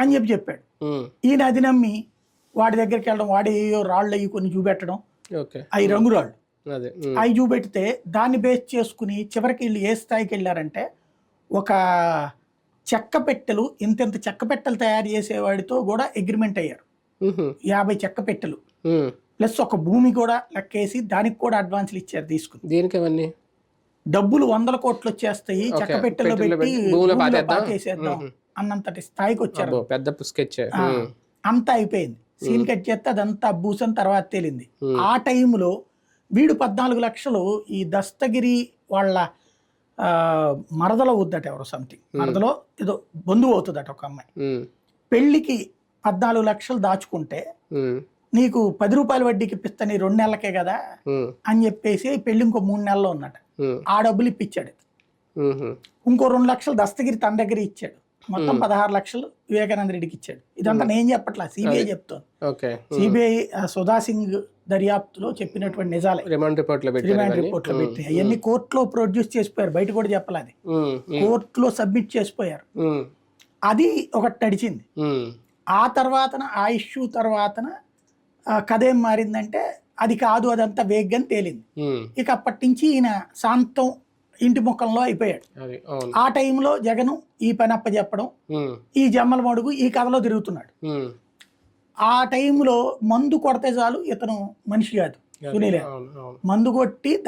అని చెప్పాడు. ఈయన అది నమ్మి వాడి దగ్గరికి వెళ్ళడం, వాడి రాళ్ళు అయ్యి కొన్ని చూపెట్టడం, అవి రంగురాళ్ళు అవి చూపెడితే దాన్ని బేస్ చేసుకుని చివరికి వీళ్ళు ఏ స్థాయికి వెళ్ళారంటే ఒక చెక్క పెట్టెలు ఇంత చెక్క పెట్టెలు తయారు చేసేవాడితో కూడా అగ్రిమెంట్ అయ్యారు. 50 చెక్క పెట్టెలు ప్లస్ ఒక భూమి కూడా లెక్కేసి దానికి కూడా అడ్వాన్స్లు ఇచ్చారు తీసుకుని. దీనికి డబ్బులు 100 కోట్లు వచ్చేస్తాయి, చెక్క పెట్టెలో పెట్టి పాకేసేద్దాం అన్నంతటి స్థాయికి వచ్చారు. పెద్ద స్కెచ్ అంతా అయిపోయింది. సీన్ కట్ చేస్తే అదంతా భూసం తర్వాత తేలింది. ఆ టైంలో వీడు 14 లక్షలు ఈ దస్తగిరి వాళ్ళ మరదలో అవుద్దట, ఎవరో సంథింగ్ మరదలో ఏదో బంధువు అవుతుందట ఒక అమ్మాయి. పెళ్లికి 14 లక్షలు దాచుకుంటే నీకు 10 రూపాయల వడ్డీకి ఇప్పిస్తా, నీ 2 నెలలకే కదా అని చెప్పేసి పెళ్లి ఇంకో 3 నెలల్లో ఉన్నట. ఆ డబ్బులు ఇప్పించాడు. ఇంకో 2 లక్షలు దస్తగిరి తన దగ్గర ఇచ్చాడు. మొత్తం 16 లక్షలు వివేకానంద రెడ్డికి ఇచ్చాడు. ఇదంతా నేను చెప్పట్లా, సిబిఐ చెప్తాను. సిబిఐ సుధా సింగ్ దర్యాప్తులో చెప్పినటువంటి నిజాలే రిమాండ్ రిపోర్ట్లో పెట్టి అవన్నీ కోర్టులో ప్రొడ్యూస్ చేసిపోయారు. బయట కూడా చెప్పలేదు, కోర్టులో సబ్మిట్ చేసిపోయారు. అది ఒకటి నడిచింది. ఆ తర్వాతన ఆ ఇష్యూ తర్వాతన కథ ఏం మారిందంటే అది కాదు, అదంతా వేగ్గని తేలింది. ఇక అప్పటి నుంచి ఈయన శాంతం ఇంటి ముఖంలో అయిపోయాడు. ఆ టైంలో జగను ఈ పని అప్పచెప్పడం, ఈ జమ్మల మడుగు ఈ కథలో తిరుగుతున్నాడు. ఆ టైంలో మందు కొడితే చాలు ఇతను మనిషి కాదు, సునీలే మందు కొట్టి